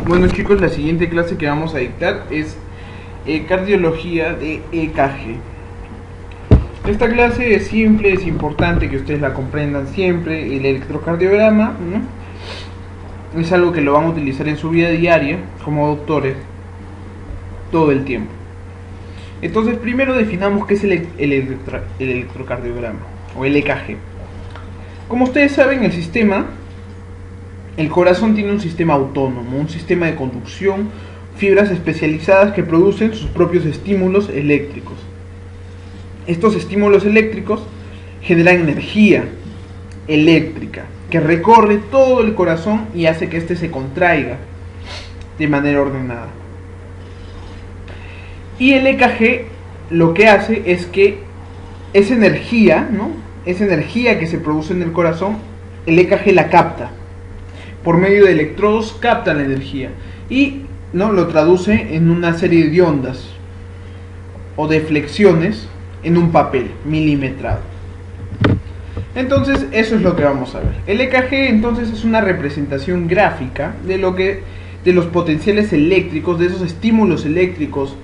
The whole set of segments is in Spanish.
Bueno chicos, la siguiente clase que vamos a dictar es cardiología de EKG. Esta clase es simple, es importante que ustedes la comprendan siempre. El electrocardiograma, ¿no?, es algo que lo van a utilizar en su vida diaria como doctores todo el tiempo. Entonces primero definamos qué es el electrocardiograma o el EKG. Como ustedes saben, el corazón tiene un sistema autónomo, un sistema de conducción, fibras especializadas que producen sus propios estímulos eléctricos. Estos estímulos eléctricos generan energía eléctrica que recorre todo el corazón y hace que éste se contraiga de manera ordenada. Y el EKG lo que hace es que esa energía, ¿no?, esa energía que se produce en el corazón, el EKG la capta. Por medio de electrodos capta la energía y, ¿no?, lo traduce en una serie de ondas o de flexiones en un papel milimetrado. Entonces eso es lo que vamos a ver. El EKG entonces es una representación gráfica de los potenciales eléctricos, de esos estímulos eléctricos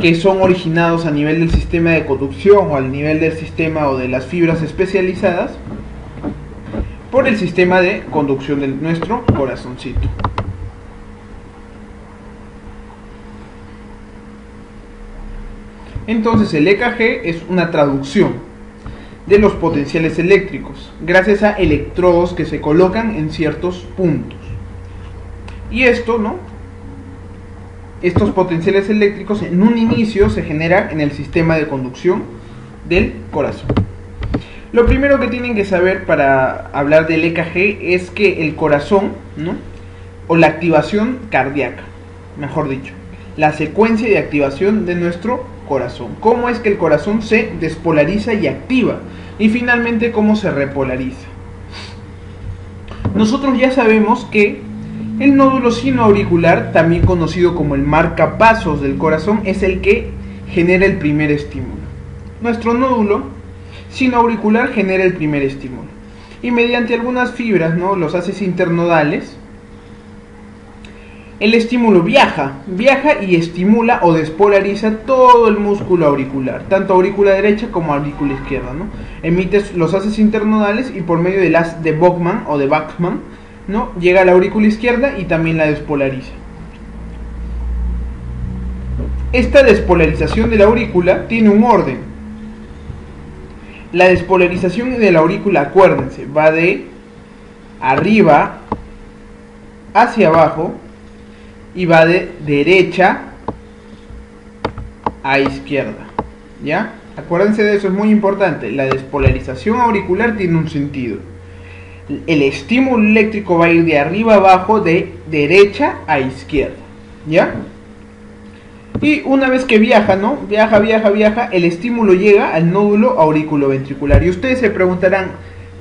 que son originados a nivel del sistema de conducción o al nivel del sistema o de las fibras especializadas por el sistema de conducción de nuestro corazoncito. Entonces el EKG es una traducción de los potenciales eléctricos gracias a electrodos que se colocan en ciertos puntos. Y esto, ¿no?, estos potenciales eléctricos en un inicio se generan en el sistema de conducción del corazón. Lo primero que tienen que saber para hablar del EKG es que el corazón, ¿no?, o la activación cardíaca, mejor dicho, la secuencia de activación de nuestro corazón. Cómo es que el corazón se despolariza y activa, y finalmente cómo se repolariza. Nosotros ya sabemos que el nódulo sinoauricular, también conocido como el marcapasos del corazón, es el que genera el primer estímulo. Nuestro nódulo sinoauricular genera el primer estímulo y mediante algunas fibras, ¿no?, los haces internodales, el estímulo viaja y estimula o despolariza todo el músculo auricular, tanto aurícula derecha como aurícula izquierda, ¿no? Emites los haces internodales y por medio del haz de Bowman o de Bachmann, ¿no?, llega a la aurícula izquierda y también la despolariza. Esta despolarización de la aurícula tiene un orden. La despolarización de la aurícula, acuérdense, va de arriba hacia abajo y va de derecha a izquierda, ¿ya? Acuérdense de eso, es muy importante. La despolarización auricular tiene un sentido. El estímulo eléctrico va a ir de arriba a abajo, de derecha a izquierda, ¿ya? Y una vez que viaja, ¿no?, viaja, el estímulo llega al nódulo auriculoventricular. Y ustedes se preguntarán,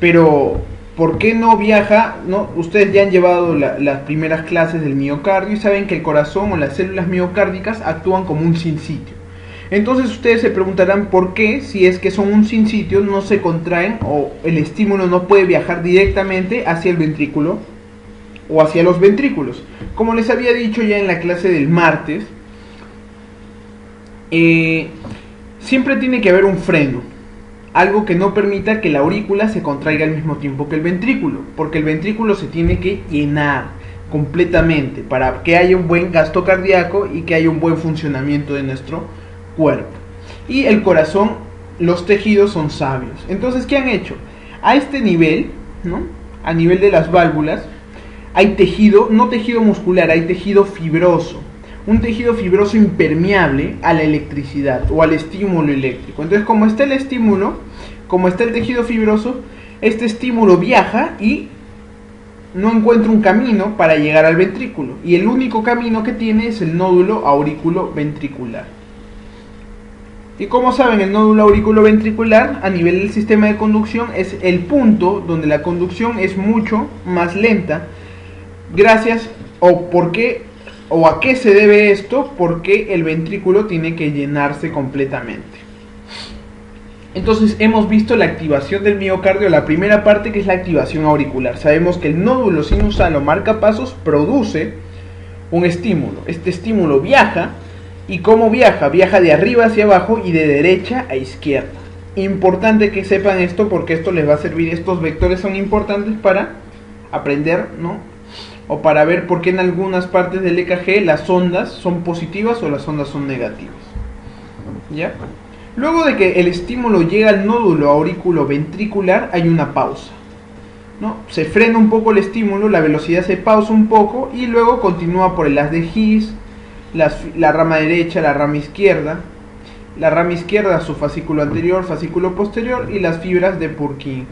pero ¿por qué no viaja? ¿No? Ustedes ya han llevado las primeras clases del miocardio y saben que el corazón o las células miocárdicas actúan como un sinsitio. Entonces ustedes se preguntarán por qué, si es que son un sinsitio, no se contraen o el estímulo no puede viajar directamente hacia el ventrículo o hacia los ventrículos. Como les había dicho ya en la clase del martes, siempre tiene que haber un freno, algo que no permita que la aurícula se contraiga al mismo tiempo que el ventrículo, porque el ventrículo se tiene que llenar completamente para que haya un buen gasto cardíaco y que haya un buen funcionamiento de nuestro cuerpo. Y el corazón, los tejidos son sabios. Entonces, ¿qué han hecho? A este nivel, ¿no?, a nivel de las válvulas, hay tejido, no tejido muscular, hay tejido fibroso. Un tejido fibroso impermeable a la electricidad o al estímulo eléctrico. Entonces, como está el estímulo, como está el tejido fibroso, este estímulo viaja y no encuentra un camino para llegar al ventrículo. Y el único camino que tiene es el nódulo auriculoventricular. Y como saben, el nódulo auriculoventricular a nivel del sistema de conducción es el punto donde la conducción es mucho más lenta. Gracias o a qué se debe esto, porque el ventrículo tiene que llenarse completamente. Entonces hemos visto la activación del miocardio, la primera parte, que es la activación auricular. Sabemos que el nódulo sinusal o marcapasos produce un estímulo. Este estímulo viaja, y ¿cómo viaja? Viaja de arriba hacia abajo y de derecha a izquierda. Importante que sepan esto, porque esto les va a servir. Estos vectores son importantes para aprender, ¿no? O para ver por qué en algunas partes del EKG las ondas son positivas o las ondas son negativas. ¿Ya? Luego de que el estímulo llega al nódulo auriculoventricular, hay una pausa, ¿no? Se frena un poco el estímulo, la velocidad se pausa un poco y luego continúa por el haz de His, la rama derecha, la rama izquierda, su fascículo anterior, fascículo posterior y las fibras de Purkinje.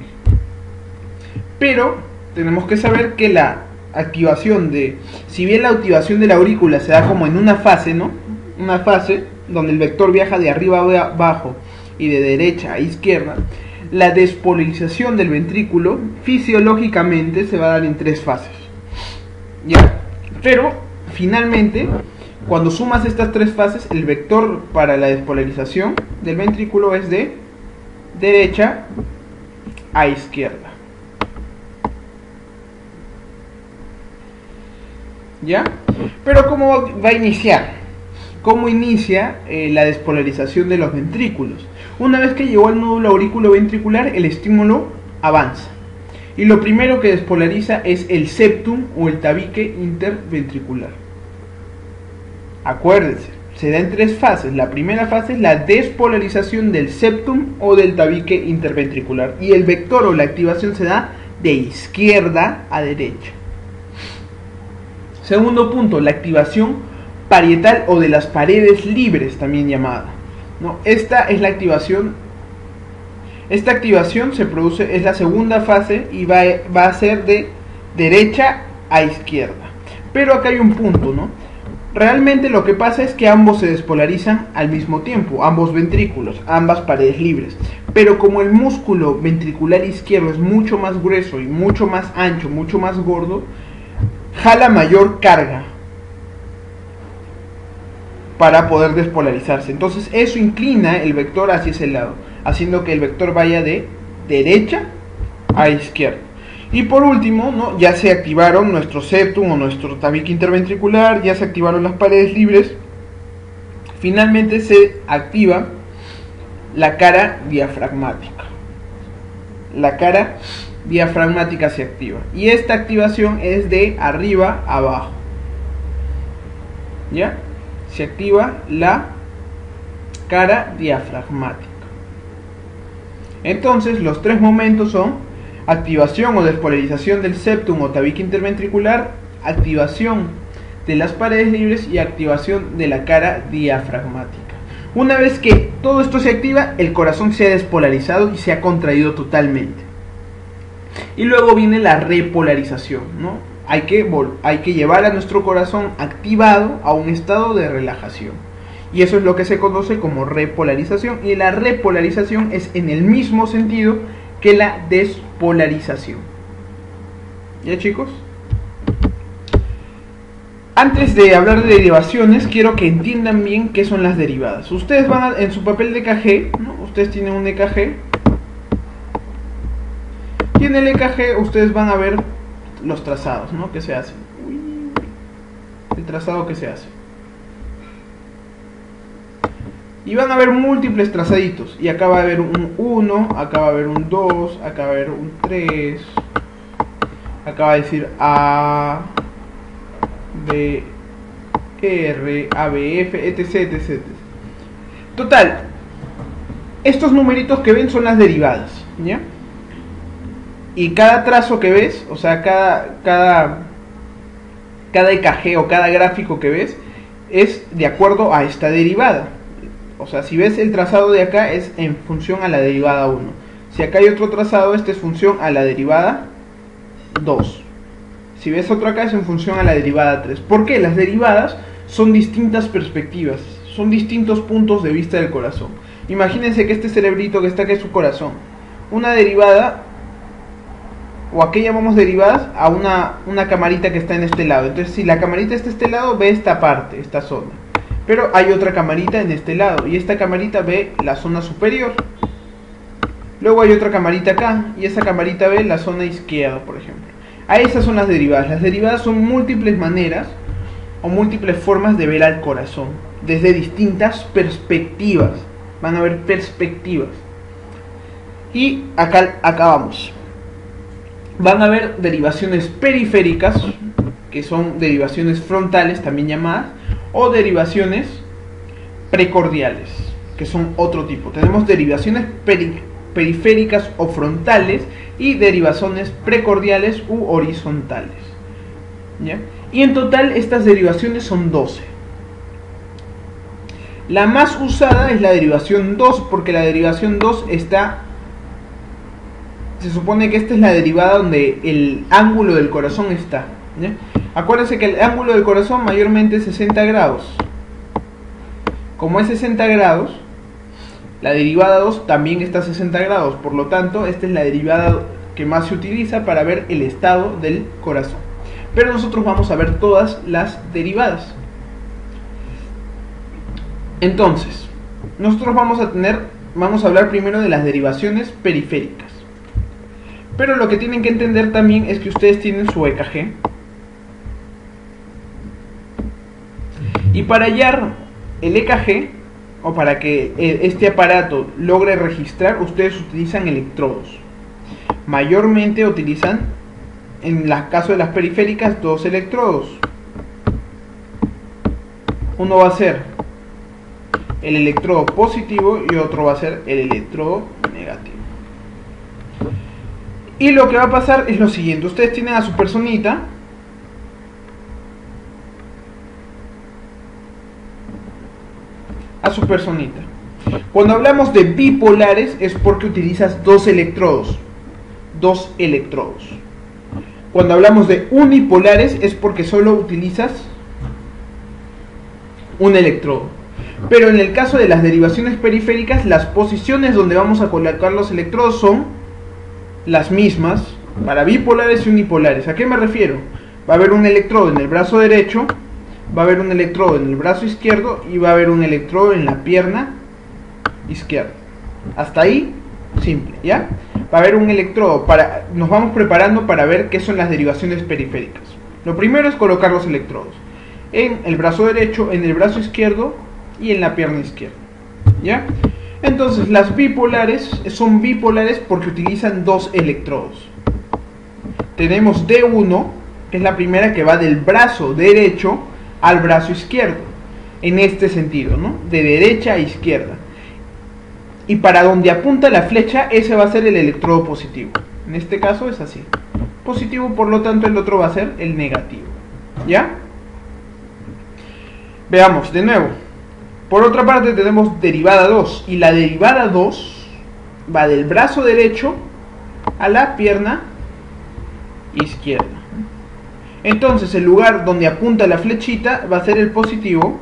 Pero tenemos que saber que la activación si bien la activación de la aurícula se da como en una fase, ¿no? Una fase donde el vector viaja de arriba a abajo y de derecha a izquierda, la despolarización del ventrículo fisiológicamente se va a dar en 3 fases. ¿Ya? Pero finalmente, cuando sumas estas 3 fases, el vector para la despolarización del ventrículo es de derecha a izquierda. ¿Ya? Pero ¿cómo va a iniciar? ¿Cómo inicia la despolarización de los ventrículos? Una vez que llegó al nódulo auriculoventricular, el estímulo avanza. Y lo primero que despolariza es el septum o el tabique interventricular. Acuérdense, se da en 3 fases. La primera fase es la despolarización del septum o del tabique interventricular. Y el vector o la activación se da de izquierda a derecha. Segundo punto, la activación parietal o de las paredes libres, también llamada, ¿no? Esta es la activación. Esta activación se produce, es la segunda fase y va a ser de derecha a izquierda. Pero acá hay un punto, ¿no? Realmente lo que pasa es que ambos se despolarizan al mismo tiempo, ambos ventrículos, ambas paredes libres. Pero como el músculo ventricular izquierdo es mucho más grueso y mucho más ancho, mucho más gordo, jala mayor carga para poder despolarizarse. Entonces eso inclina el vector hacia ese lado, haciendo que el vector vaya de derecha a izquierda. Y por último, ¿no? Ya se activaron nuestro septum o nuestro tabique interventricular, ya se activaron las paredes libres. Finalmente se activa la cara diafragmática. La cara diafragmática se activa. Y esta activación es de arriba a abajo. ¿Ya? Se activa la cara diafragmática. Entonces los 3 momentos son activación o despolarización del septum o tabique interventricular, activación de las paredes libres y activación de la cara diafragmática. Una vez que todo esto se activa, el corazón se ha despolarizado y se ha contraído totalmente. Y luego viene la repolarización, ¿no? Hay que llevar a nuestro corazón activado a un estado de relajación. Y eso es lo que se conoce como repolarización. Y la repolarización es en el mismo sentido que la despolarización. ¿Ya, chicos? Antes de hablar de derivaciones, quiero que entiendan bien qué son las derivadas. Ustedes van en su papel de EKG, ¿no? Ustedes tienen un EKG. Y en el EKG ustedes van a ver los trazados, ¿no? Que se hacen. El trazado que se hace. Y van a haber múltiples trazaditos. Y acá va a haber un 1, acá va a haber un 2, acá va a haber un 3. Acá va a decir A, B, R, A, B, F, etc, etc, etc. Total, estos numeritos que ven son las derivadas, ¿ya? Y cada trazo que ves, o sea, cada EKG o cada gráfico que ves es de acuerdo a esta derivada. O sea, si ves el trazado de acá es en función a la derivada 1. Si acá hay otro trazado, este es función a la derivada 2. Si ves otro acá es en función a la derivada 3. ¿Por qué? Las derivadas son distintas perspectivas, son distintos puntos de vista del corazón. Imagínense que este cerebrito que está acá es su corazón. Una derivada, o a qué llamamos derivadas, a una camarita que está en este lado. Entonces si la camarita está en este lado, ve esta parte, esta zona. Pero hay otra camarita en este lado, y esta camarita ve la zona superior. Luego hay otra camarita acá, y esa camarita ve la zona izquierda, por ejemplo. A esas son las derivadas. Las derivadas son múltiples maneras o múltiples formas de ver al corazón, desde distintas perspectivas. Van a haber perspectivas. Y acá vamos. Van a haber derivaciones periféricas, que son derivaciones frontales, también llamadas, o derivaciones precordiales, que son otro tipo. Tenemos derivaciones periféricas o frontales y derivaciones precordiales u horizontales, ¿ya? Y en total estas derivaciones son 12. La más usada es la derivación 2, porque la derivación 2 se supone que esta es la derivada donde el ángulo del corazón está, ¿ya? Acuérdense que el ángulo del corazón mayormente es 60 grados. Como es 60 grados, la derivada 2 también está a 60 grados. Por lo tanto, esta es la derivada que más se utiliza para ver el estado del corazón. Pero nosotros vamos a ver todas las derivadas. Entonces, nosotros vamos a hablar primero de las derivaciones periféricas. Pero lo que tienen que entender también es que ustedes tienen su EKG. Y para hallar el EKG, o para que este aparato logre registrar, ustedes utilizan electrodos. Mayormente utilizan, en el caso de las periféricas, 2 electrodos. Uno va a ser el electrodo positivo y otro va a ser el electrodo negativo. Y lo que va a pasar es lo siguiente: ustedes tienen a su personita, Cuando hablamos de bipolares es porque utilizas 2 electrodos. Cuando hablamos de unipolares es porque solo utilizas un electrodo. Pero en el caso de las derivaciones periféricas, las posiciones donde vamos a colocar los electrodos son las mismas para bipolares y unipolares. ¿A qué me refiero? Va a haber un electrodo en el brazo derecho, va a haber un electrodo en el brazo izquierdo y va a haber un electrodo en la pierna izquierda. Hasta ahí, simple, ¿ya? Va a haber un electrodo. Nos vamos preparando para ver qué son las derivaciones periféricas. Lo primero es colocar los electrodos en el brazo derecho, en el brazo izquierdo y en la pierna izquierda, ¿ya? Entonces las bipolares son bipolares porque utilizan 2 electrodos. Tenemos D1, que es la primera, que va del brazo derecho al brazo izquierdo, en este sentido, ¿no? De derecha a izquierda. Y para donde apunta la flecha, ese va a ser el electrodo positivo. En este caso es así. Positivo, por lo tanto el otro va a ser el negativo, ¿ya? Veamos de nuevo. Por otra parte tenemos derivada 2. Y la derivada 2 va del brazo derecho a la pierna izquierda. Entonces el lugar donde apunta la flechita va a ser el positivo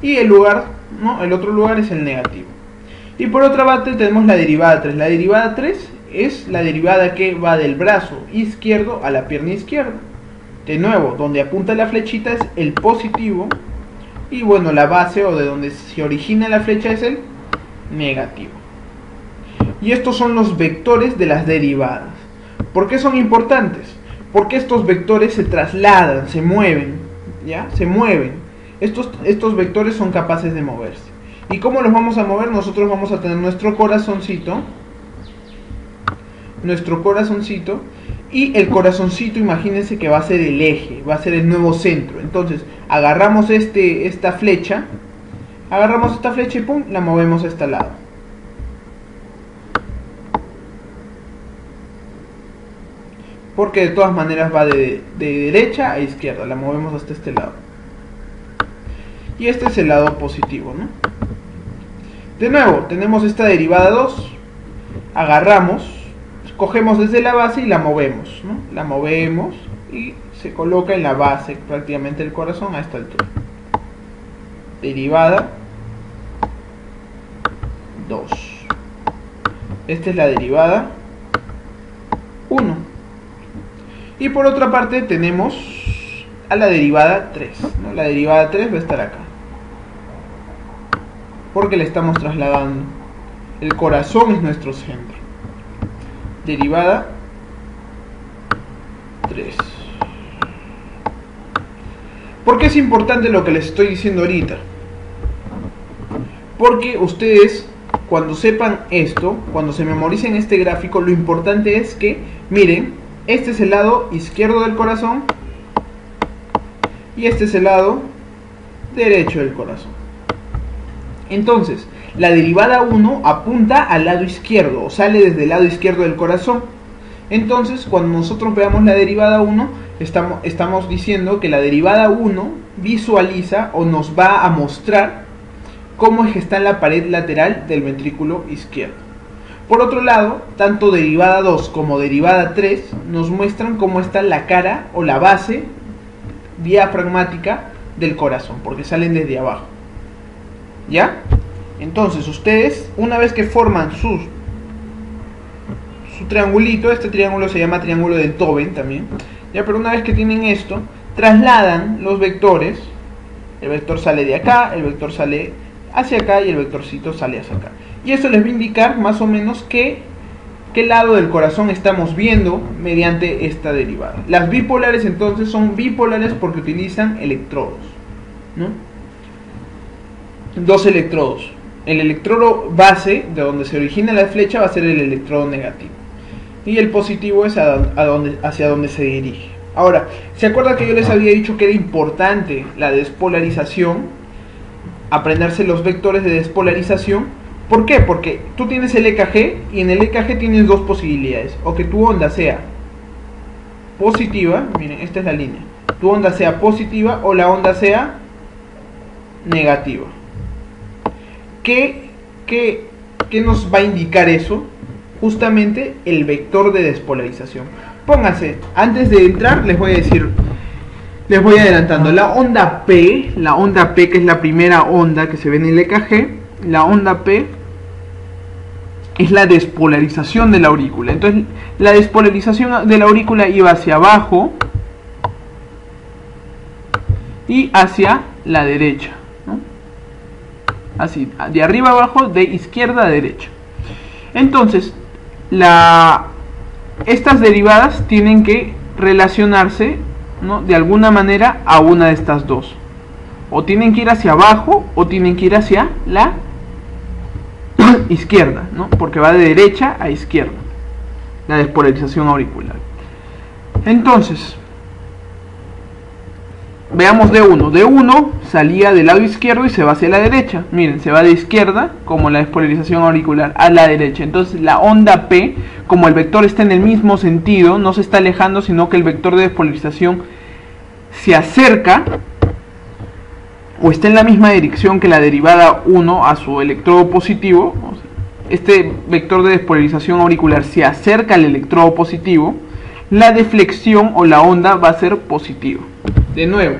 y el otro lugar es el negativo. Y por otra parte tenemos la derivada 3. La derivada 3 es la derivada que va del brazo izquierdo a la pierna izquierda. De nuevo, donde apunta la flechita es el positivo y bueno, la base o de donde se origina la flecha es el negativo. Y estos son los vectores de las derivadas. ¿Por qué son importantes? Porque estos vectores se trasladan, se mueven, ¿ya? Se mueven. Estos vectores son capaces de moverse. ¿Y cómo los vamos a mover? Nosotros vamos a tener nuestro corazoncito. Y el corazoncito, imagínense que va a ser el eje, va a ser el nuevo centro. Entonces, agarramos esta flecha y pum, la movemos a este lado. Porque de todas maneras va de derecha a izquierda, la movemos hasta este lado. Y este es el lado positivo, ¿no? De nuevo, tenemos esta derivada 2, agarramos, cogemos desde la base y la movemos, ¿no? La movemos y se coloca en la base prácticamente del corazón a esta altura. Derivada 2. Esta es la derivada 1. Y por otra parte tenemos a la derivada 3, ¿no? La derivada 3 va a estar acá, porque le estamos trasladando. El corazón es nuestro centro. derivada 3. ¿Por qué es importante lo que les estoy diciendo ahorita? Porque ustedes, cuando sepan esto, cuando se memoricen este gráfico, lo importante es que, miren, este es el lado izquierdo del corazón y este es el lado derecho del corazón. Entonces, la derivada 1 apunta al lado izquierdo, o sale desde el lado izquierdo del corazón. Entonces, cuando nosotros veamos la derivada 1, estamos diciendo que la derivada 1 visualiza o nos va a mostrar cómo es que está en la pared lateral del ventrículo izquierdo. Por otro lado, tanto derivada 2 como derivada 3 nos muestran cómo está la cara o la base diafragmática del corazón, porque salen desde abajo. ¿Ya? Entonces ustedes, una vez que forman su triangulito, este triángulo se llama triángulo de Enthoven también, ya, pero una vez que tienen esto, trasladan los vectores. El vector sale de acá, el vector sale hacia acá y el vectorcito sale hacia acá. Y eso les va a indicar más o menos qué lado del corazón estamos viendo mediante esta derivada. Las bipolares entonces son bipolares porque utilizan electrodos, ¿no? Dos electrodos. El electrodo base, de donde se origina la flecha, va a ser el electrodo negativo. Y el positivo es hacia donde se dirige. Ahora, ¿se acuerdan que yo les había dicho que era importante la despolarización? Aprenderse los vectores de despolarización. ¿Por qué? Porque tú tienes el EKG y en el EKG tienes dos posibilidades. O que tu onda sea positiva, miren, esta es la línea. Tu onda sea positiva o la onda sea negativa. ¿Qué nos va a indicar eso? Justamente el vector de despolarización. Pónganse, antes de entrar les voy a decir, les voy adelantando, la onda P que es la primera onda que se ve en el EKG, la onda P es la despolarización de la aurícula. Entonces la despolarización de la aurícula iba hacia abajo y hacia la derecha, ¿no? Así, de arriba a abajo, de izquierda a derecha. Entonces estas derivadas tienen que relacionarse, ¿no?, de alguna manera a una de estas dos. O tienen que ir hacia abajo o tienen que ir hacia la izquierda, ¿no? Porque va de derecha a izquierda la despolarización auricular. Entonces, veamos D1. D1 salía del lado izquierdo y se va hacia la derecha. Miren, se va de izquierda, como la despolarización auricular, a la derecha. Entonces la onda P, como el vector está en el mismo sentido, no se está alejando, sino que el vector de despolarización se acerca o está en la misma dirección que la derivada 1 a su electrodo positivo. Este vector de despolarización auricular se acerca al electrodo positivo. La deflexión o la onda va a ser positiva. De nuevo,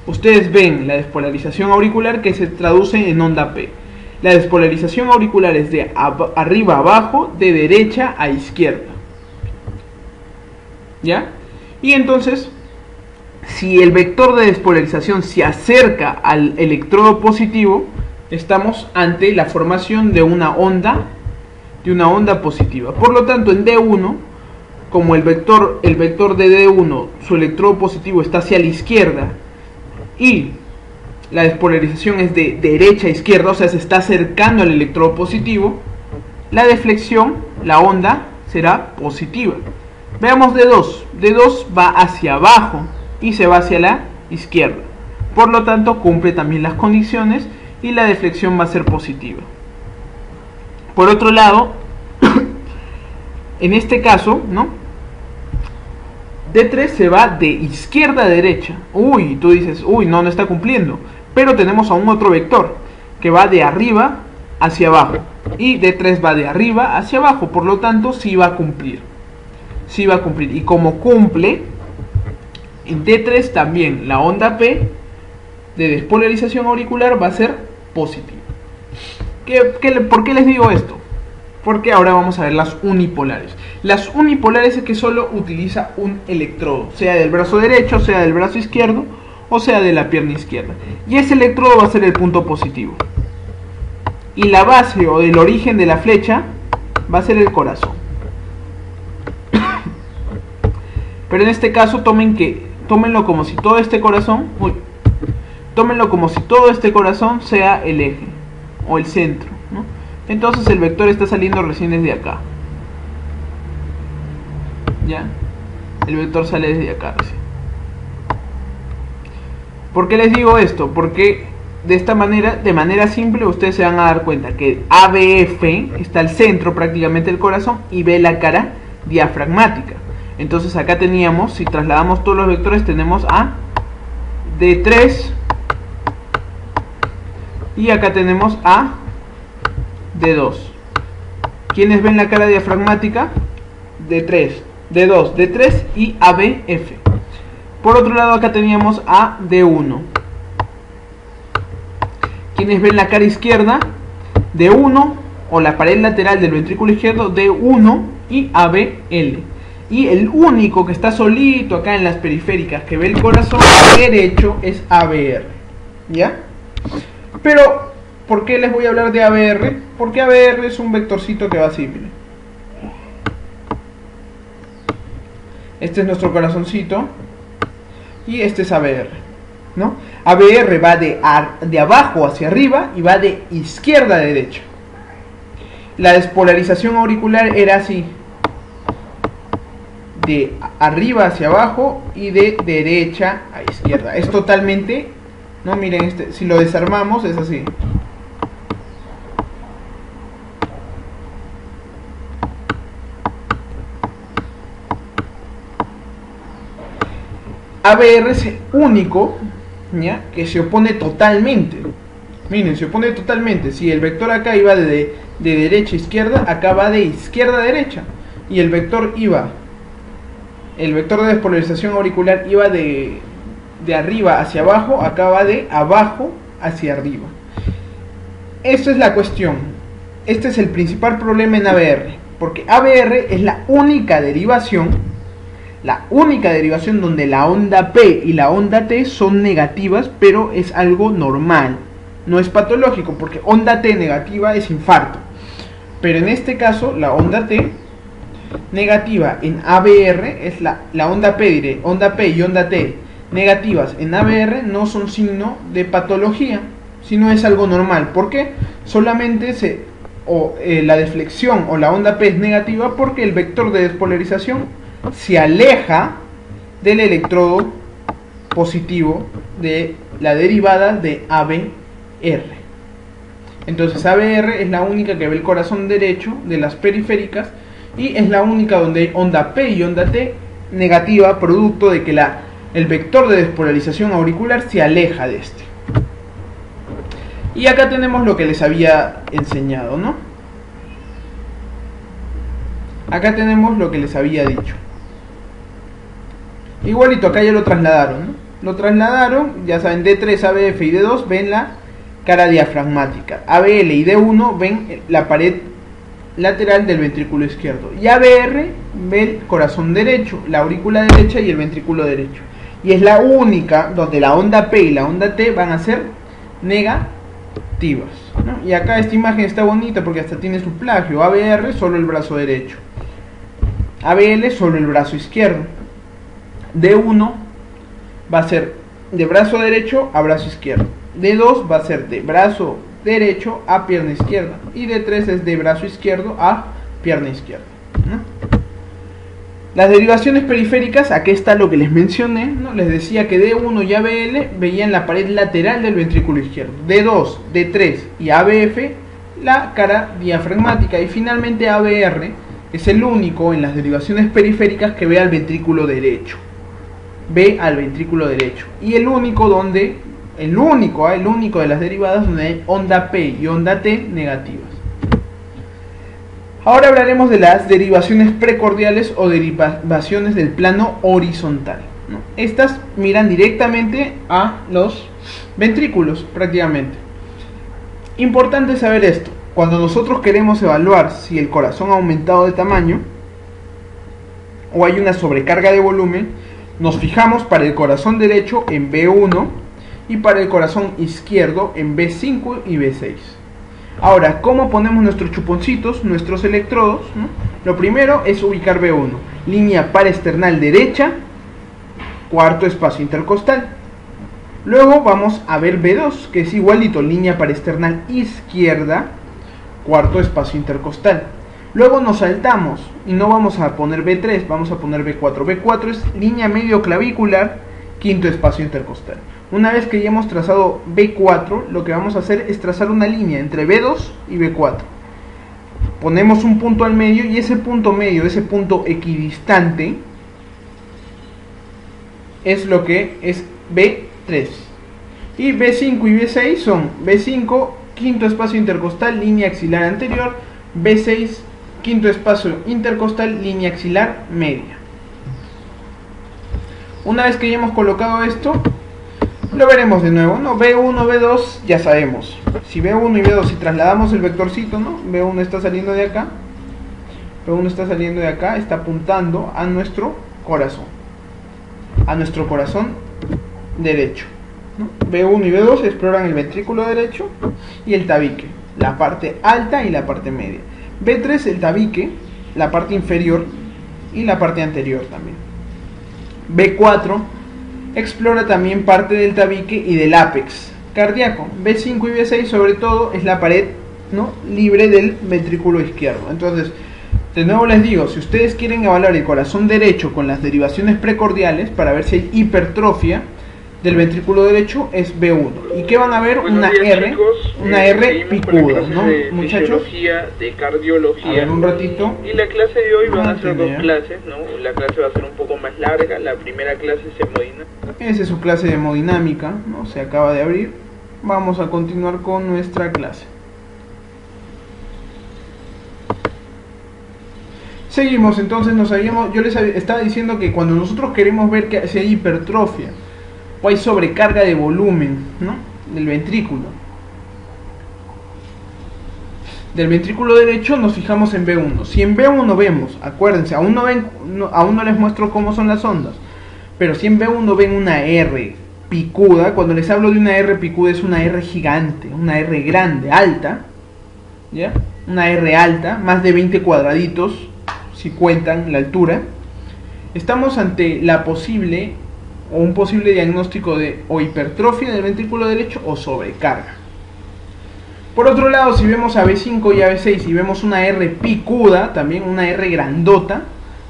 ustedes ven la despolarización auricular que se traduce en onda P. La despolarización auricular es de arriba a abajo, de derecha a izquierda. ¿Ya? Y entonces, si el vector de despolarización se acerca al electrodo positivo, estamos ante la formación de una onda positiva. Por lo tanto, en D1, como el vector de D1, su electrodo positivo está hacia la izquierda y la despolarización es de derecha a izquierda, o sea, se está acercando al electrodo positivo, la deflexión, la onda, será positiva. Veamos D2. D2 va hacia abajo y se va hacia la izquierda. Por lo tanto, cumple también las condiciones y la deflexión va a ser positiva. Por otro lado, en este caso, ¿no?, D3 se va de izquierda a derecha. Uy, tú dices, uy, no está cumpliendo. Pero tenemos aún otro vector que va de arriba hacia abajo. Y D3 va de arriba hacia abajo. Por lo tanto, sí va a cumplir. Sí va a cumplir. Y como cumple, en D3 también la onda P de despolarización auricular va a ser positiva. ¿Por qué les digo esto? Porque ahora vamos a ver las unipolares. Las unipolares es que solo utiliza un electrodo, sea del brazo derecho, sea del brazo izquierdo, o sea de la pierna izquierda. Y ese electrodo va a ser el punto positivo. Y la base o el origen de la flecha va a ser el corazón. Pero en este caso tómenlo como si todo este corazón, tómenlo como si todo este corazón sea el eje o el centro, ¿no? Entonces el vector está saliendo recién desde acá. ¿Ya? El vector sale desde acá recién. ¿Por qué les digo esto? Porque de esta manera, de manera simple, ustedes se van a dar cuenta que ABF está al centro prácticamente del corazón y B la cara diafragmática. Entonces acá teníamos, si trasladamos todos los vectores, tenemos a D3 y acá tenemos a D2. ¿Quiénes ven la cara diafragmática? D3, D2, D3 y ABF. Por otro lado acá teníamos a D1. ¿Quiénes ven la cara izquierda? D1 o la pared lateral del ventrículo izquierdo, D1 y ABL. Y el único que está solito acá en las periféricas que ve el corazón derecho es ABR. ¿Ya? Pero, ¿por qué les voy a hablar de ABR? Porque ABR es un vectorcito que va así, miren. Este es nuestro corazoncito y este es ABR, ¿no? ABR va de abajo hacia arriba y va de izquierda a derecha. La despolarización auricular era así: de arriba hacia abajo y de derecha a izquierda. Es totalmente, no, miren, si lo desarmamos es así. ABR es el único, ¿ya?, que se opone totalmente. Miren, se opone totalmente. Si el vector acá iba de derecha a izquierda, acá va de izquierda a derecha. Y el vector de despolarización auricular iba de arriba hacia abajo, acá va de abajo hacia arriba. Esta es la cuestión. Este es el principal problema en ABR, porque ABR es la única derivación donde la onda P y la onda T son negativas, pero es algo normal, no es patológico, porque onda T negativa es infarto. Pero en este caso, la onda T negativa en ABR es la onda P, diré, onda P y onda T negativas en ABR no son signo de patología, sino es algo normal. ¿Por qué? Solamente la deflexión o la onda P es negativa porque el vector de despolarización se aleja del electrodo positivo de la derivada de ABR. Entonces ABR es la única que ve el corazón derecho de las periféricas y es la única donde hay onda P y onda T negativa, producto de que el vector de despolarización auricular se aleja de este. Y acá tenemos lo que les había enseñado, ¿no? Acá tenemos lo que les había dicho. Igualito, acá ya lo trasladaron, ¿no? Lo trasladaron, ya saben, D3, ABF y D2 ven la cara diafragmática. ABL y D1 ven la pared lateral del ventrículo izquierdo. Y ABR ve el corazón derecho, la aurícula derecha y el ventrículo derecho. Y es la única donde la onda P y la onda T van a ser negativas, ¿no? Y acá esta imagen está bonita porque hasta tiene su plagio. ABR solo el brazo derecho, ABL solo el brazo izquierdo. D1 va a ser de brazo derecho a brazo izquierdo. D2 va a ser de brazo derecho a pierna izquierda. Y D3 es de brazo izquierdo a pierna izquierda, ¿no? Las derivaciones periféricas, aquí está lo que les mencioné, ¿no? Les decía que D1 y ABL veían la pared lateral del ventrículo izquierdo. D2, D3 y ABF la cara diafragmática. Y finalmente ABR es el único en las derivaciones periféricas que ve al ventrículo derecho. Ve al ventrículo derecho. Y el único de las derivadas donde hay onda P y onda T negativas. Ahora hablaremos de las derivaciones precordiales o derivaciones del plano horizontal, ¿no? Estas miran directamente a los ventrículos prácticamente. Importante saber esto. Cuando nosotros queremos evaluar si el corazón ha aumentado de tamaño o hay una sobrecarga de volumen, nos fijamos para el corazón derecho en B1 y para el corazón izquierdo en B5 y B6. Ahora, ¿cómo ponemos nuestros chuponcitos, nuestros electrodos, ¿no? Lo primero es ubicar B1, línea paresternal derecha, cuarto espacio intercostal. Luego vamos a ver B2, que es igualito, línea paresternal izquierda, cuarto espacio intercostal. Luego nos saltamos y no vamos a poner B3, vamos a poner B4. B4 es línea medio clavicular, quinto espacio intercostal. Una vez que ya hemos trazado B4, lo que vamos a hacer es trazar una línea entre B2 y B4. Ponemos un punto al medio y ese punto medio, ese punto equidistante, es lo que es B3. Y B5 y B6 son B5, quinto espacio intercostal, línea axilar anterior, B6, quinto espacio intercostal, línea axilar media. Una vez que ya hemos colocado esto, lo veremos de nuevo, ¿no? B1, B2, ya sabemos. Si B1 y B2, si trasladamos el vectorcito, ¿no? B1 está saliendo de acá, B1 está saliendo de acá, está apuntando a nuestro corazón. A nuestro corazón derecho, ¿no? B1 y B2 exploran el ventrículo derecho y el tabique, la parte alta y la parte media. B3 el tabique, la parte inferior y la parte anterior también. B4 explora también parte del tabique y del ápex cardíaco. B5 y B6 sobre todo es la pared, ¿no?, libre del ventrículo izquierdo. Entonces, de nuevo les digo, si ustedes quieren evaluar el corazón derecho con las derivaciones precordiales para ver si hay hipertrofia del ventrículo derecho, es B1. ¿Y qué van a ver? Una R, chicos, una R picuda, ¿no, muchachos? De cardiología. A ver, un ratito. Y la clase de hoy van a ser dos clases, ¿no? La clase va a ser un poco más larga. La primera clase es hemodinámica. Esa es su clase de hemodinámica, ¿no? Se acaba de abrir. Vamos a continuar con nuestra clase. Seguimos, entonces yo les estaba diciendo que cuando nosotros queremos ver que si hay hipertrofia o hay sobrecarga de volumen, ¿no?, del ventrículo derecho, nos fijamos en B1. Si en B1 vemos, acuérdense, aún no les muestro cómo son las ondas, pero si en B1 ven una R picuda, cuando les hablo de una R picuda es una R gigante, una R grande, alta, ¿ya? Una R alta, más de 20 cuadraditos, si cuentan la altura, estamos ante la posible o un posible diagnóstico de o hipertrofia del ventrículo derecho o sobrecarga. Por otro lado, si vemos a B5 y a B6 y vemos una R picuda, también una R grandota,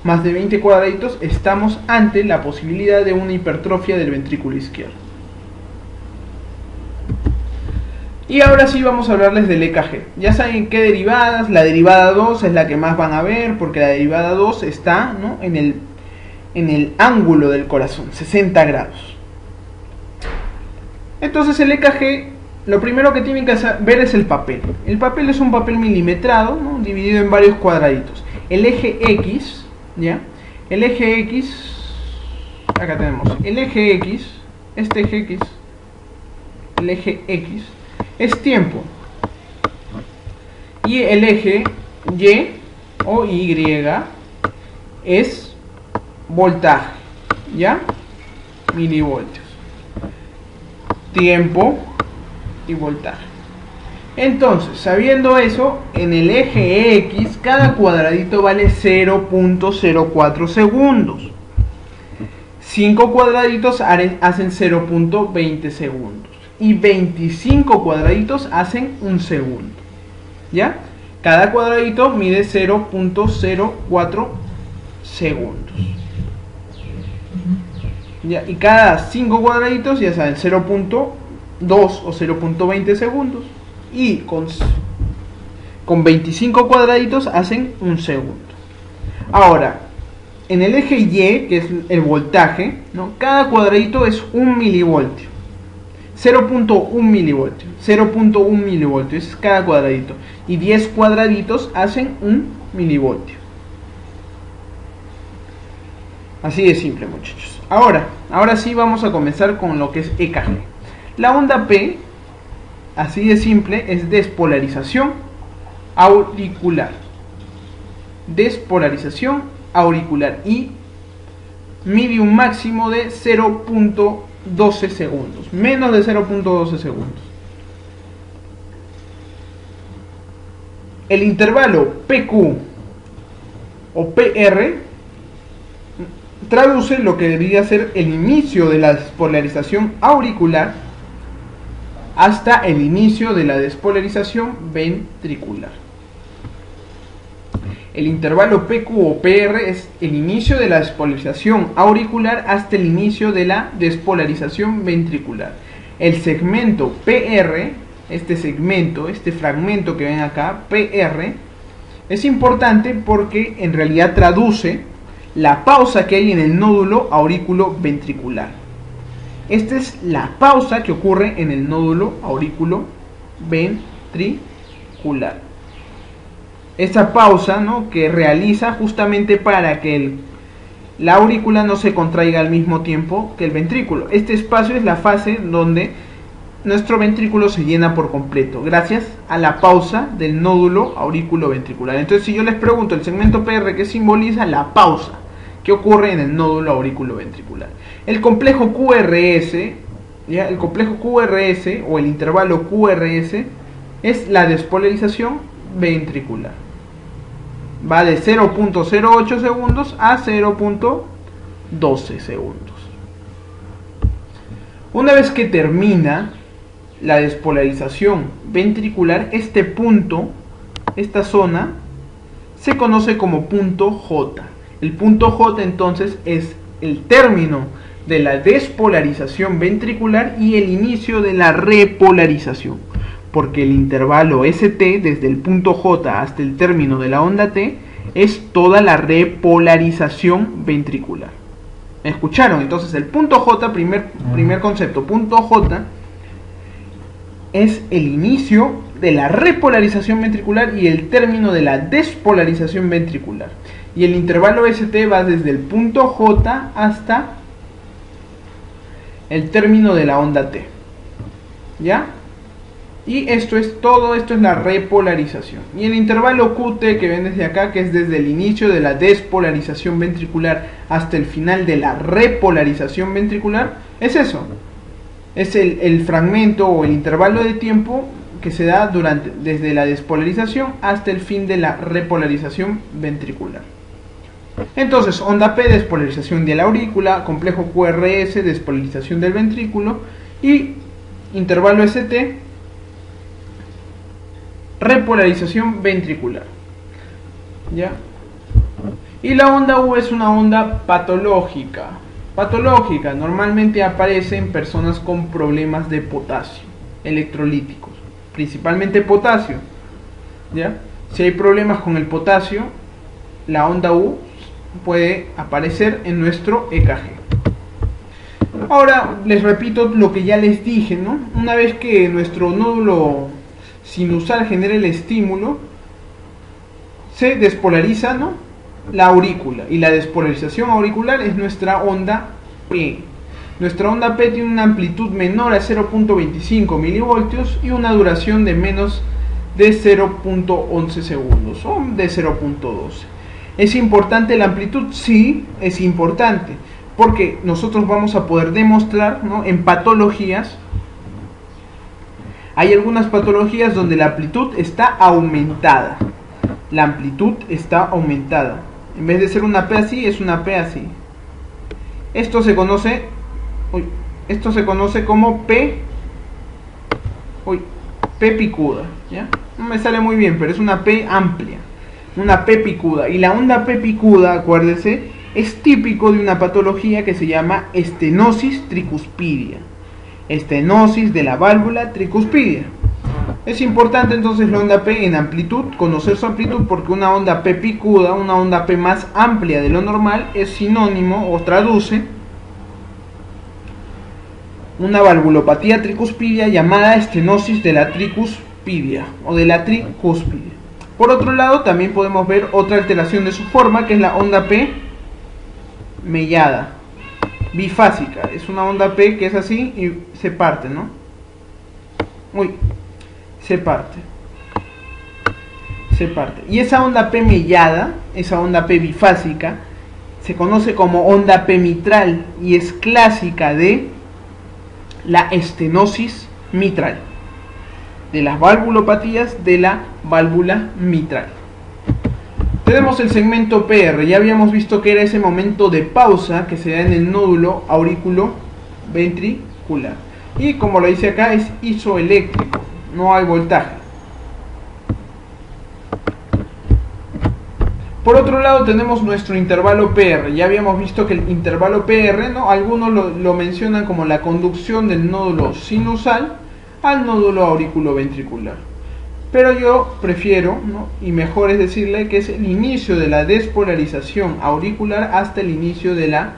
más de 20 cuadraditos, estamos ante la posibilidad de una hipertrofia del ventrículo izquierdo. Y ahora sí vamos a hablarles del EKG. Ya saben qué derivadas, la derivada 2 es la que más van a ver, porque la derivada 2 está, ¿no?, en el ángulo del corazón, 60 grados. Entonces el EKG, lo primero que tienen que ver es el papel. El papel es un papel milimetrado, ¿no?, dividido en varios cuadraditos. El eje X, ¿ya? El eje X, acá tenemos el eje X, este eje X, el eje X es tiempo, y el eje Y o Y es voltaje, ¿ya? Milivoltios, tiempo y voltaje. Entonces, sabiendo eso, en el eje X cada cuadradito vale 0.04 segundos. 5 cuadraditos hacen 0.20 segundos. Y 25 cuadraditos hacen 1 segundo. ¿Ya? Cada cuadradito mide 0.04 segundos. ¿Ya? Y cada 5 cuadraditos, ya saben, 0.2 o 0.20 segundos. Y con 25 cuadraditos hacen 1 segundo. Ahora, en el eje Y, que es el voltaje, ¿no?, cada cuadradito es 1 milivoltio. 0.1 milivoltio. 0.1 milivoltio es cada cuadradito. Y 10 cuadraditos hacen 1 milivoltio. Así de simple, muchachos. Ahora sí vamos a comenzar con lo que es EKG. La onda P, así de simple, es despolarización auricular. Despolarización auricular. Y mide un máximo de 0.12 segundos. Menos de 0.12 segundos. El intervalo PQ o PR traduce lo que debería ser el inicio de la despolarización auricular hasta el inicio de la despolarización ventricular. El intervalo PQ o PR es el inicio de la despolarización auricular hasta el inicio de la despolarización ventricular. El segmento PR, este fragmento que ven acá, PR, es importante porque en realidad traduce la pausa que hay en el nódulo aurículo-ventricular. Esta es la pausa que ocurre en el nódulo aurículo-ventricular. Esa pausa, ¿no?, que realiza justamente para que la aurícula no se contraiga al mismo tiempo que el ventrículo. Este espacio es la fase donde nuestro ventrículo se llena por completo, gracias a la pausa del nódulo aurículo-ventricular. Entonces, si yo les pregunto el segmento PR, ¿qué simboliza? La pausa que ocurre en el nódulo aurículo-ventricular. El complejo QRS, ¿ya? El complejo QRS o el intervalo QRS es la despolarización ventricular. Va de 0.08 segundos a 0.12 segundos. Una vez que termina la despolarización ventricular, este punto, esta zona, se conoce como punto J. El punto J entonces es el término de la despolarización ventricular y el inicio de la repolarización, porque el intervalo ST desde el punto J hasta el término de la onda T es toda la repolarización ventricular. ¿Escucharon? Entonces el punto J, primer concepto, punto J es el inicio de la repolarización ventricular y el término de la despolarización ventricular. Y el intervalo ST va desde el punto J hasta el término de la onda T. ¿Ya? Y todo esto es la repolarización. Y el intervalo QT que ven desde acá, que es desde el inicio de la despolarización ventricular hasta el final de la repolarización ventricular, es eso. Es el fragmento o el intervalo de tiempo que se da desde la despolarización hasta el fin de la repolarización ventricular. Entonces, onda P, despolarización de la aurícula, complejo QRS, despolarización del ventrículo, y intervalo ST, repolarización ventricular. ¿Ya? Y la onda U es una onda patológica. Patológica, normalmente aparece en personas con problemas de potasio, electrolíticos, principalmente potasio. ¿Ya? Si hay problemas con el potasio, la onda U puede aparecer en nuestro EKG. Ahora les repito lo que ya les dije, ¿no? Una vez que nuestro nódulo sinusal genera el estímulo, se despolariza, ¿no?, la aurícula, y la despolarización auricular es nuestra onda P. Nuestra onda P tiene una amplitud menor a 0.25 milivoltios y una duración de menos de 0.11 segundos o de 0.12. ¿Es importante la amplitud? Sí, es importante, porque nosotros vamos a poder demostrar, ¿no?, en patologías. Hay algunas patologías donde la amplitud está aumentada. La amplitud está aumentada. En vez de ser una P así, es una P así. Esto se conoce como P picuda, ¿ya? No me sale muy bien, pero es una P amplia, una P picuda. Y la onda P picuda, acuérdense, es típico de una patología que se llama estenosis tricuspidia. Estenosis de la válvula tricuspidia. Es importante entonces la onda P en amplitud, conocer su amplitud, porque una onda P picuda, una onda P más amplia de lo normal, es sinónimo o traduce una valvulopatía tricuspidia llamada estenosis de la tricuspidia o de la tricúspide. Por otro lado, también podemos ver otra alteración de su forma, que es la onda P mellada, bifásica. Es una onda P que es así y se parte, ¿no? Se parte. Y esa onda P mellada, esa onda P bifásica, se conoce como onda P mitral y es clásica de la estenosis mitral, de las valvulopatías de la válvula mitral. Tenemos el segmento PR, ya habíamos visto que era ese momento de pausa que se da en el nódulo auriculoventricular. Y como lo dice acá, es isoeléctrico, no hay voltaje. Por otro lado tenemos nuestro intervalo PR. Ya habíamos visto que el intervalo PR, ¿no?, algunos lo mencionan como la conducción del nódulo sinusal al nódulo auriculoventricular. Pero yo prefiero, ¿no?, y mejor es decirle que es el inicio de la despolarización auricular hasta el inicio de la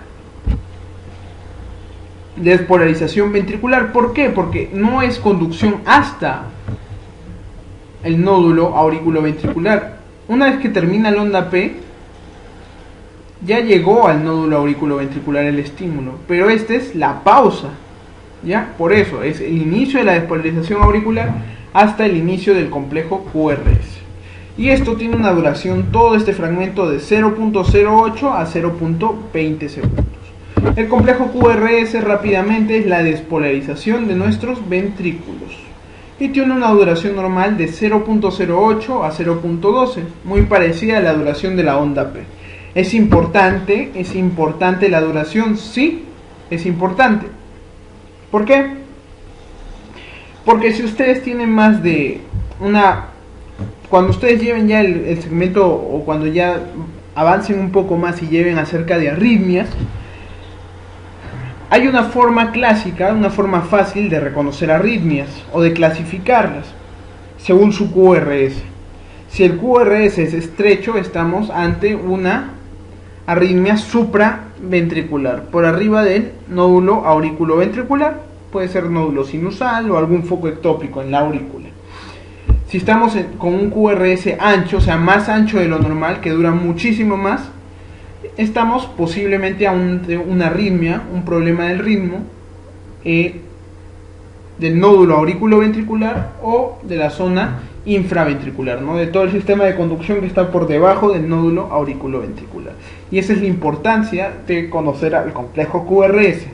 despolarización ventricular. ¿Por qué? Porque no es conducción hasta el nódulo auriculoventricular. Una vez que termina la onda P, ya llegó al nódulo auriculoventricular el estímulo, pero esta es la pausa, ¿ya? Por eso es el inicio de la despolarización auricular hasta el inicio del complejo QRS. Y esto tiene una duración, todo este fragmento, de 0.08 a 0.20 segundos. El complejo QRS rápidamente es la despolarización de nuestros ventrículos y tiene una duración normal de 0.08 a 0.12, muy parecida a la duración de la onda P. ¿Es importante la duración? Sí, es importante. ¿Por qué? Porque si ustedes tienen más de una... Cuando ustedes lleven ya el segmento, o cuando ya avancen un poco más y lleven acerca de arritmias, hay una forma clásica, una forma fácil de reconocer arritmias o de clasificarlas según su QRS. Si el QRS es estrecho, estamos ante una arritmia supraventricular, por arriba del nódulo auriculoventricular. Puede ser nódulo sinusal o algún foco ectópico en la aurícula. Si estamos con un QRS ancho, o sea, más ancho de lo normal, que dura muchísimo más, estamos posiblemente ante una arritmia, un problema del ritmo del nódulo auriculoventricular o de la zona infraventricular, ¿no?, de todo el sistema de conducción que está por debajo del nódulo auriculoventricular. Y esa es la importancia de conocer al complejo QRS.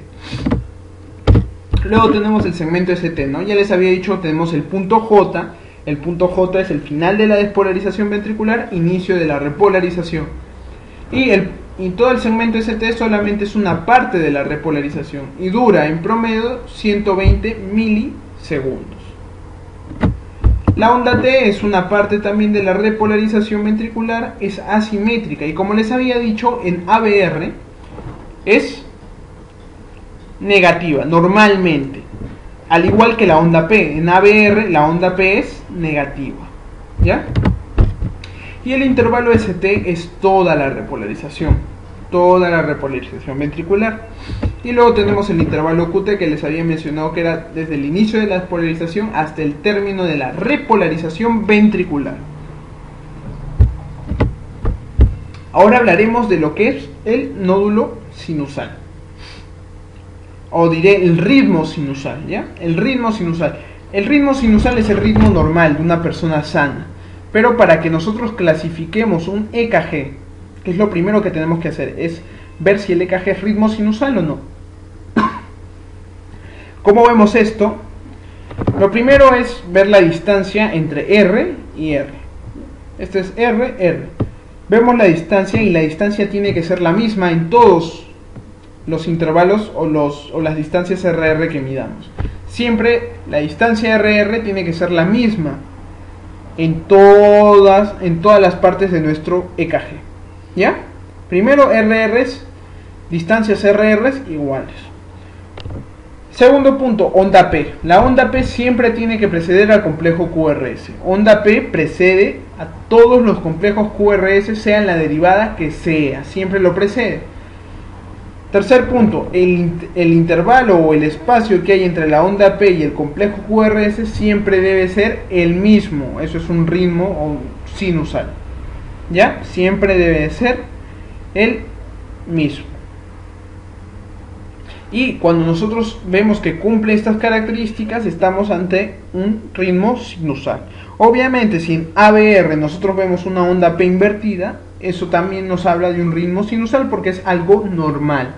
Luego tenemos el segmento ST, ¿no? Ya les había dicho, tenemos el punto J. El punto J es el final de la despolarización ventricular, inicio de la repolarización. Y todo el segmento ST solamente es una parte de la repolarización y dura en promedio 120 milisegundos. La onda T es una parte también de la repolarización ventricular, es asimétrica y, como les había dicho, en ABR es negativa, normalmente, al igual que la onda P. En ABR la onda P es negativa, ¿ya? Y el intervalo ST es toda la repolarización ventricular. Y luego tenemos el intervalo QT, que les había mencionado que era desde el inicio de la despolarización hasta el término de la repolarización ventricular. Ahora hablaremos de lo que es el nódulo sinusal, o diré el ritmo sinusal, ¿ya? El ritmo sinusal. El ritmo sinusal es el ritmo normal de una persona sana. Pero para que nosotros clasifiquemos un EKG, que es lo primero que tenemos que hacer, es ver si el EKG es ritmo sinusal o no. ¿Cómo vemos esto? Lo primero es ver la distancia entre R y R. Este es R, R. Vemos la distancia y la distancia tiene que ser la misma en todos los intervalos o las distancias RR que midamos. Siempre la distancia RR tiene que ser la misma en todas las partes de nuestro EKG, ¿ya? Primero RRs, distancias RRs iguales. Segundo punto, onda P. La onda P siempre tiene que preceder al complejo QRS. Onda P precede a todos los complejos QRS, sea en la derivada que sea, siempre lo precede. Tercer punto, el intervalo o el espacio que hay entre la onda P y el complejo QRS siempre debe ser el mismo. Eso es un ritmo sinusal, ¿ya? Siempre debe ser el mismo. Y cuando nosotros vemos que cumple estas características, estamos ante un ritmo sinusal. Obviamente, si en ABR nosotros vemos una onda P invertida, eso también nos habla de un ritmo sinusal porque es algo normal.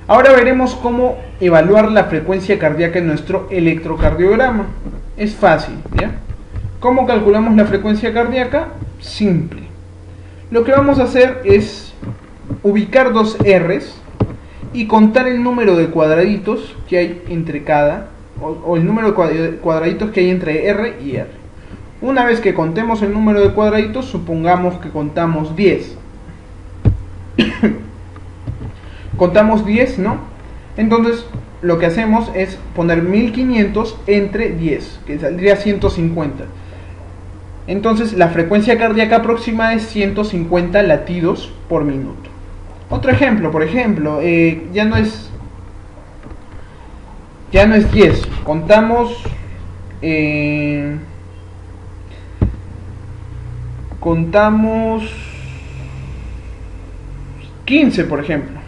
Ahora veremos cómo evaluar la frecuencia cardíaca en nuestro electrocardiograma. Es fácil, ¿ya? ¿Cómo calculamos la frecuencia cardíaca? Simple. Lo que vamos a hacer es ubicar dos R's y contar el número de cuadraditos que hay entre cada, o el número de cuadraditos que hay entre R y R. Una vez que contemos el número de cuadraditos, supongamos que contamos 10. Contamos 10, ¿no? Entonces lo que hacemos es poner 1500 entre 10, que saldría 150. Entonces la frecuencia cardíaca aproximada es 150 latidos por minuto. Otro ejemplo, por ejemplo, ya no es 10, contamos 15, por ejemplo.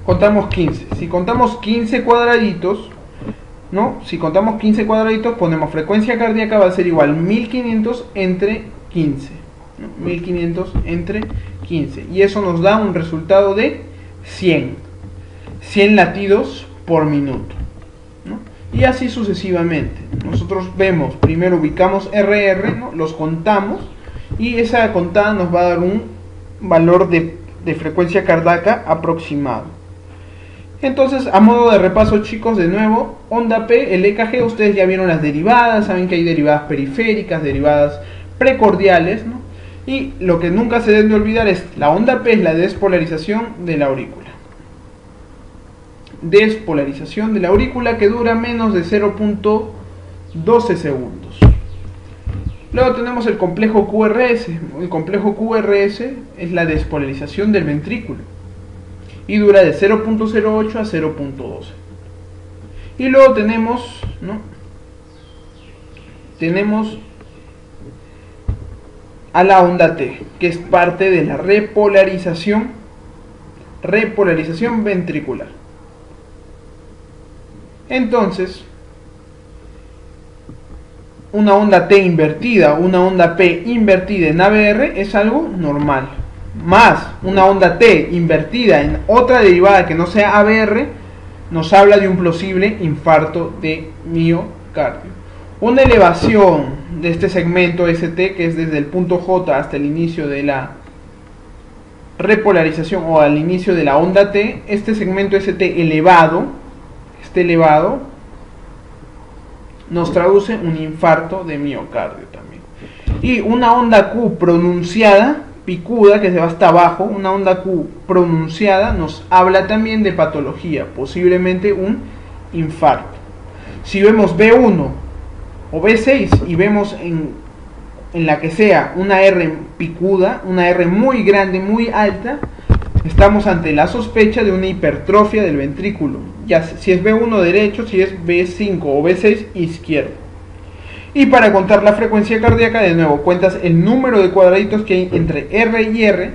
Contamos 15. Si contamos 15 cuadraditos, ¿no? Si contamos 15 cuadraditos, ponemos frecuencia cardíaca va a ser igual 1500 entre 15, ¿no? 1500 entre 15. Y eso nos da un resultado de 100 latidos por minuto, ¿no? Y así sucesivamente. Nosotros vemos, primero ubicamos RR, ¿no? Los contamos y esa contada nos va a dar un valor de frecuencia cardíaca aproximado. Entonces, a modo de repaso, chicos, de nuevo, onda P, el EKG, ustedes ya vieron las derivadas, saben que hay derivadas periféricas, derivadas precordiales, ¿no? Y lo que nunca se debe olvidar es, la onda P es la despolarización de la aurícula. Despolarización de la aurícula que dura menos de 0.12 segundos. Luego tenemos el complejo QRS. El complejo QRS es la despolarización del ventrículo y dura de 0.08 a 0.12. Y luego tenemos, ¿no? Tenemos a la onda T, que es parte de la repolarización ventricular. Entonces, una onda T invertida, una onda P invertida en ABR es algo normal. Más una onda T invertida en otra derivada que no sea ABR nos habla de un posible infarto de miocardio. Una elevación de este segmento ST, que es desde el punto J hasta el inicio de la repolarización o al inicio de la onda T, este segmento ST elevado, nos traduce un infarto de miocardio también. Y una onda Q pronunciada, picuda, que se va hasta abajo, una onda Q pronunciada nos habla también de patología, posiblemente un infarto. Si vemos B1 o B6 y vemos en la que sea una R picuda, una R muy grande, muy alta, estamos ante la sospecha de una hipertrofia del ventrículo, ya si es B1 derecho, si es B5 o B6 izquierdo. Y para contar la frecuencia cardíaca, de nuevo, cuentas el número de cuadraditos que hay entre R y R,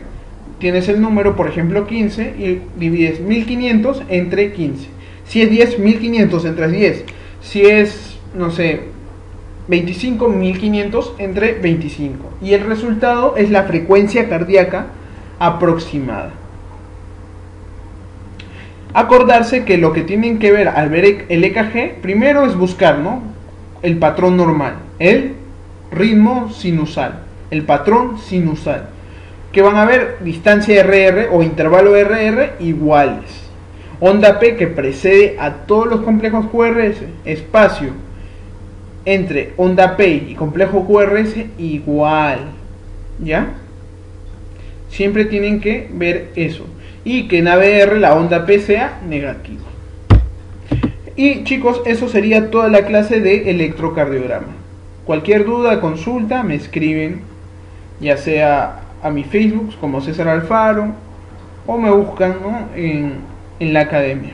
tienes el número, por ejemplo, 15, y divides 1500 entre 15. Si es 10, 1500 entre 10. Si es, no sé, 25, 1500 entre 25. Y el resultado es la frecuencia cardíaca aproximada. Acordarse que lo que tienen que ver al ver el EKG, primero es buscar, ¿no?, el patrón normal, el ritmo sinusal, el patrón sinusal, que van a ver distancia RR o intervalo RR iguales, onda P que precede a todos los complejos QRS, espacio entre onda P y complejo QRS igual, ¿ya? Siempre tienen que ver eso, y que en ABR la onda P sea negativa. Y chicos, eso sería toda la clase de electrocardiograma. Cualquier duda, consulta, me escriben, ya sea a mi Facebook como César Alfaro, o me buscan, ¿no?, en la academia.